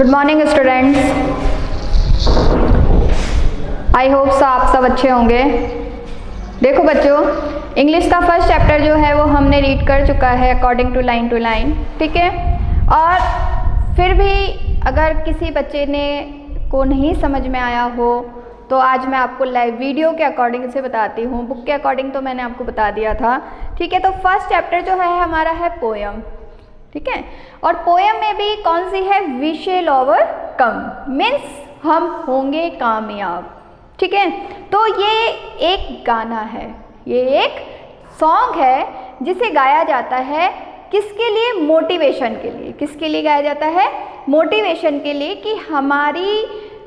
Good morning students, I hope आप सब अच्छे होंगे। देखो बच्चों, इंग्लिश का फर्स्ट चैप्टर जो है वो हमने रीड कर चुका है अकॉर्डिंग टू लाइन, ठीक है। और फिर भी अगर किसी बच्चे ने को नहीं समझ में आया हो तो आज मैं आपको लाइव वीडियो के अकॉर्डिंग से बताती हूँ। बुक के अकॉर्डिंग तो मैंने आपको बता दिया था, ठीक है। तो फर्स्ट चैप्टर जो है हमारा है पोयम, ठीक है। और पोयम में भी कौन सी है, वी शैल ओवरकम, मीन्स हम होंगे कामयाब, ठीक है। तो ये एक गाना है, ये एक सॉन्ग है जिसे गाया जाता है किसके लिए, मोटिवेशन के लिए। किसके लिए गाया जाता है, मोटिवेशन के लिए, कि हमारी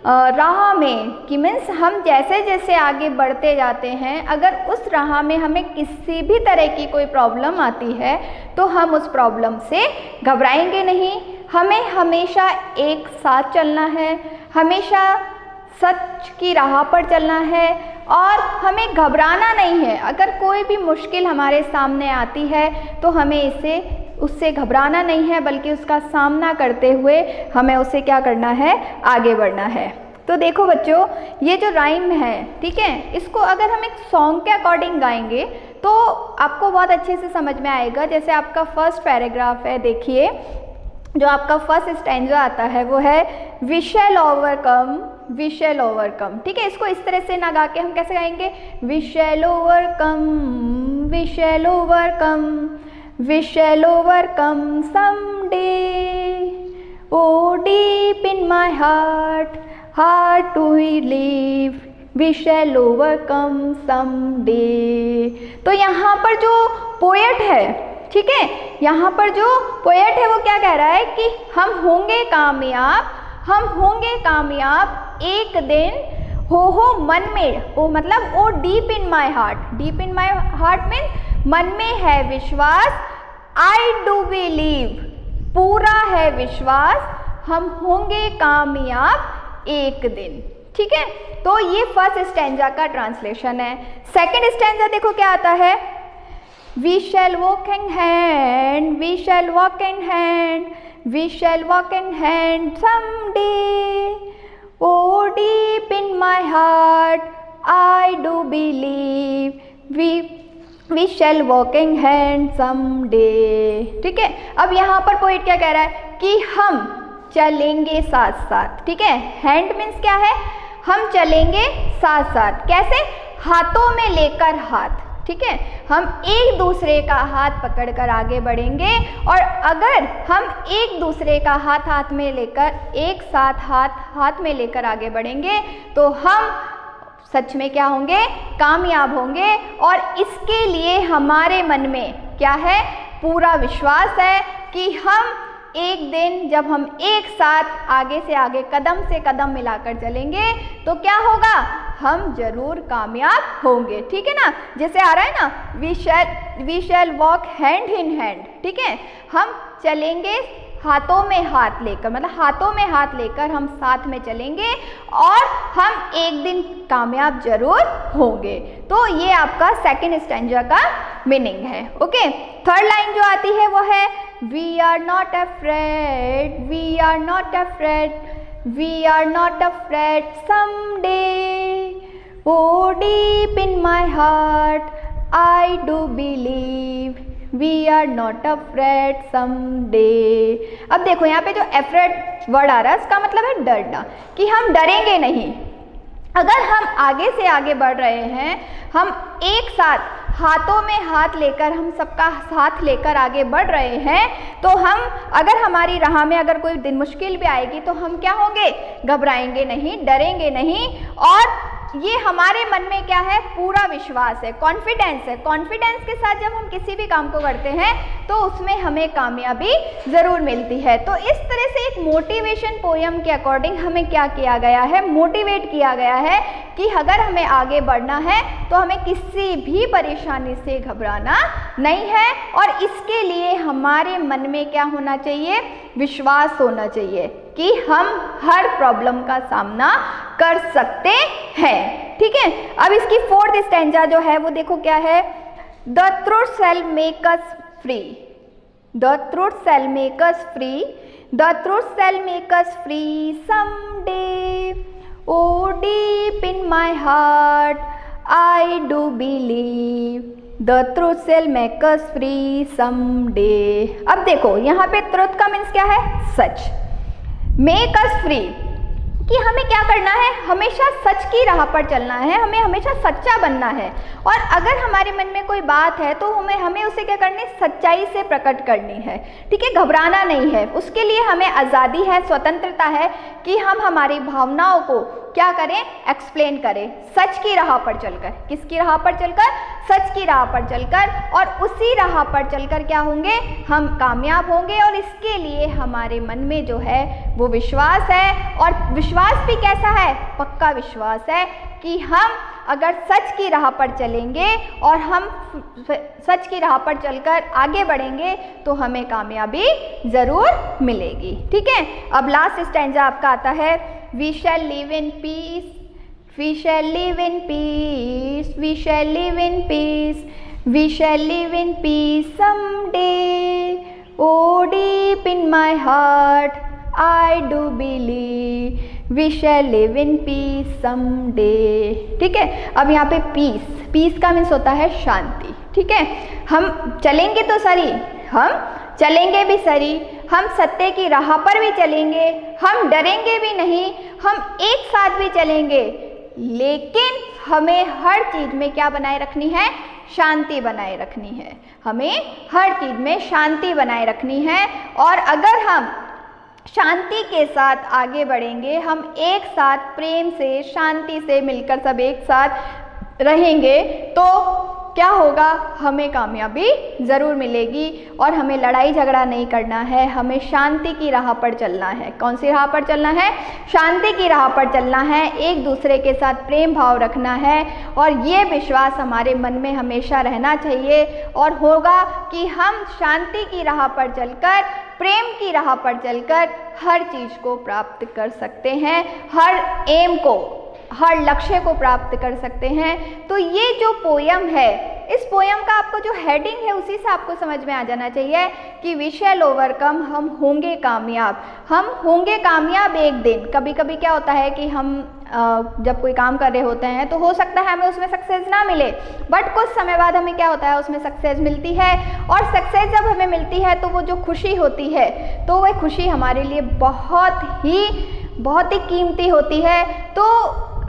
राह में, कि मीन्स हम जैसे जैसे आगे बढ़ते जाते हैं, अगर उस राह में हमें किसी भी तरह की कोई प्रॉब्लम आती है तो हम उस प्रॉब्लम से घबराएंगे नहीं। हमें हमेशा एक साथ चलना है, हमेशा सच की राह पर चलना है और हमें घबराना नहीं है। अगर कोई भी मुश्किल हमारे सामने आती है तो हमें उससे घबराना नहीं है, बल्कि उसका सामना करते हुए हमें उसे क्या करना है, आगे बढ़ना है। तो देखो बच्चों, ये जो राइम है, ठीक है, इसको अगर हम एक सॉन्ग के अकॉर्डिंग गाएंगे तो आपको बहुत अच्छे से समझ में आएगा। जैसे आपका फर्स्ट पैराग्राफ है, देखिए जो आपका फर्स्ट स्टैंजा आता है वो है we shall overcome, we shall overcome, ठीक है। इसको इस तरह से ना गा के हम कैसे गाएंगे, we shall overcome, we shall overcome, we shall overcome someday, oh deep in my heart, heart to believe, we shall overcome someday। तो यहाँ पर जो पोएट है, ठीक है, यहाँ पर जो पोएट है वो क्या कह रहा है कि हम होंगे कामयाब, हम होंगे कामयाब एक दिन, हो मन में, ओ मतलब ओ deep in my heart, deep in my heart means मन में है विश्वास, आई डू बिलीव, पूरा है विश्वास, हम होंगे कामयाब एक दिन, ठीक है। तो ये फर्स्ट स्टैंजा का ट्रांसलेशन है। सेकंड स्टैंजा देखो क्या आता है, we shall walk in hand, we shall walk in hand, we shall walk in hand someday, O deep in my heart, I do believe, we shall walking hand someday, ठीक है। अब यहाँ पर poet क्या कह रहा है कि हम चलेंगे साथ साथ, ठीक है। हैंड मीन्स क्या है, हम चलेंगे साथ साथ, कैसे, हाथों में लेकर हाथ, ठीक है। हम एक दूसरे का हाथ पकड़कर आगे बढ़ेंगे और अगर हम एक दूसरे का हाथ हाथ में लेकर, एक साथ हाथ में लेकर आगे बढ़ेंगे तो हम सच में क्या होंगे, कामयाब होंगे। और इसके लिए हमारे मन में क्या है, पूरा विश्वास है कि हम एक दिन जब हम एक साथ आगे से आगे कदम से कदम मिलाकर चलेंगे तो क्या होगा, हम जरूर कामयाब होंगे, ठीक है ना। जैसे आ रहा है ना, we shall walk hand in hand, ठीक है, हम चलेंगे हाथों में हाथ लेकर, मतलब हाथों में हाथ लेकर हम साथ में चलेंगे और हम एक दिन कामयाब जरूर होंगे। तो ये आपका सेकंड स्टैंजा का मीनिंग है, ओके। थर्ड लाइन जो आती है वो है we are not afraid, we are not afraid, we are not afraid someday, O deep in my heart, I do believe, we are not afraid someday. अब देखो यहाँ पे जो अफ्रेड वर्ड आ रहा है उसका मतलब है डरना, कि हम डरेंगे नहीं। अगर हम आगे से आगे बढ़ रहे हैं, हम एक साथ हाथों में हाथ लेकर, हम सबका साथ लेकर आगे बढ़ रहे हैं, तो हम अगर हमारी राह में अगर कोई दिन मुश्किल भी आएगी तो हम क्या होंगे, घबराएंगे नहीं, डरेंगे नहीं। और ये हमारे मन में क्या है, पूरा विश्वास है, कॉन्फिडेंस है। कॉन्फिडेंस के साथ जब हम किसी भी काम को करते हैं तो उसमें हमें कामयाबी ज़रूर मिलती है। तो इस तरह से एक मोटिवेशन पोयम के अकॉर्डिंग हमें क्या किया गया है, मोटिवेट किया गया है कि अगर हमें आगे बढ़ना है तो हमें किसी भी परेशानी से घबराना नहीं है। और इसके लिए हमारे मन में क्या होना चाहिए, विश्वास होना चाहिए कि हम हर प्रॉब्लम का सामना कर सकते हैं, ठीक है। अब इसकी फोर्थ स्टैंजा जो है वो देखो क्या है, the truth shell make us free, the truth shell make us free, the truth shell make us free someday, O deep in my heart I do believe the truth shell make us free someday. अब देखो यहाँ पे truth का means क्या है, सच। Make us free कि हमें क्या करना है, हमेशा सच की राह पर चलना है, हमें हमेशा सच्चा बनना है। और अगर हमारे मन में कोई बात है तो हमें उसे क्या करनी, सच्चाई से प्रकट करनी है, ठीक है, घबराना नहीं है। उसके लिए हमें आज़ादी है, स्वतंत्रता है कि हम हमारी भावनाओं को क्या करें, एक्सप्लेन करें, सच की राह पर चलकर। किसकी राह पर चलकर, सच की राह पर चलकर। और उसी राह पर चलकर क्या होंगे, हम कामयाब होंगे। और इसके लिए हमारे मन में जो है वो विश्वास है, और विश्वास भी कैसा है, पक्का विश्वास है कि हम अगर सच की राह पर चलेंगे और हम सच की राह पर चलकर आगे बढ़ेंगे तो हमें कामयाबी ज़रूर मिलेगी, ठीक है। अब लास्ट स्टैंजा आपका आता है, we shall live in peace, we shall live in peace, we shall live in peace, we shall live in peace someday, O deep in my heart I do believe we shall live in peace someday, ठीक है। अब यहाँ पे piece, piece का means होता है शांति, ठीक है। हम चलेंगे तो सही, हम चलेंगे भी सही, हम सत्य की राह पर भी चलेंगे, हम डरेंगे भी नहीं, हम एक साथ भी चलेंगे, लेकिन हमें हर चीज़ में क्या बनाए रखनी है, शांति बनाए रखनी है। हमें हर चीज़ में शांति बनाए रखनी है। और अगर हम शांति के साथ आगे बढ़ेंगे, हम एक साथ प्रेम से, शांति से मिलकर सब एक साथ रहेंगे तो क्या होगा, हमें कामयाबी ज़रूर मिलेगी। और हमें लड़ाई झगड़ा नहीं करना है, हमें शांति की राह पर चलना है। कौन सी राह पर चलना है, शांति की राह पर चलना है, एक दूसरे के साथ प्रेम भाव रखना है। और ये विश्वास हमारे मन में हमेशा रहना चाहिए और होगा कि हम शांति की राह पर चलकर, प्रेम की राह पर चलकर हर चीज़ को प्राप्त कर सकते हैं, हर एम को, हर लक्ष्य को प्राप्त कर सकते हैं। तो ये जो पोयम है, इस पोयम का आपको जो हेडिंग है उसी से आपको समझ में आ जाना चाहिए कि वी शैल ओवरकम, हम होंगे कामयाब, हम होंगे कामयाब एक दिन। कभी कभी क्या होता है कि हम जब कोई काम कर रहे होते हैं तो हो सकता है हमें उसमें सक्सेस ना मिले, बट कुछ समय बाद हमें क्या होता है, उसमें सक्सेस मिलती है। और सक्सेस जब हमें मिलती है तो वो जो खुशी होती है, तो वह खुशी हमारे लिए बहुत ही कीमती होती है। तो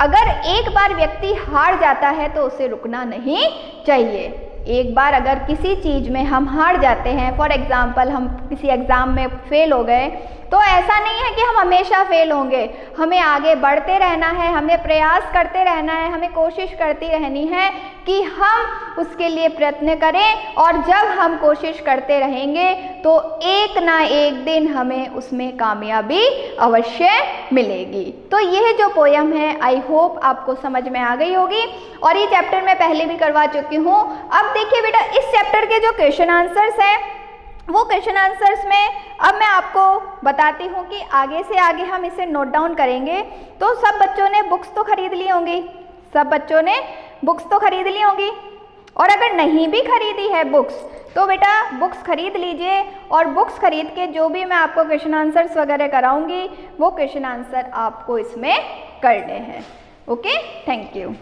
अगर एक बार व्यक्ति हार जाता है तो उसे रुकना नहीं चाहिए। एक बार अगर किसी चीज़ में हम हार जाते हैं, फॉर एग्ज़ाम्पल हम किसी एग्ज़ाम में फेल हो गए, तो ऐसा नहीं है कि हम हमेशा फेल होंगे, हमें आगे बढ़ते रहना है, हमें प्रयास करते रहना है, हमें कोशिश करती रहनी है कि हम उसके लिए प्रयत्न करें। और जब हम कोशिश करते रहेंगे तो एक ना एक दिन हमें उसमें कामयाबी अवश्य मिलेगी। तो यह जो पोयम है, आई होप आपको समझ में आ गई होगी। और ये चैप्टर मैं पहले भी करवा चुकी हूँ। अब देखिए बेटा, इस चैप्टर के जो क्वेश्चन आंसर्स हैं, वो क्वेश्चन आंसर्स में अब मैं आपको बताती हूँ कि आगे से आगे हम इसे नोट डाउन करेंगे। तो सब बच्चों ने बुक्स तो खरीद ली होंगी, सब बच्चों ने बुक्स तो खरीद ली होंगी। और अगर नहीं भी खरीदी है बुक्स, तो बेटा बुक्स खरीद लीजिए। और बुक्स खरीद के जो भी मैं आपको क्वेश्चन आंसर्स वगैरह कराऊंगी, वो क्वेश्चन आंसर आपको इसमें करने हैं। Okay, thank you.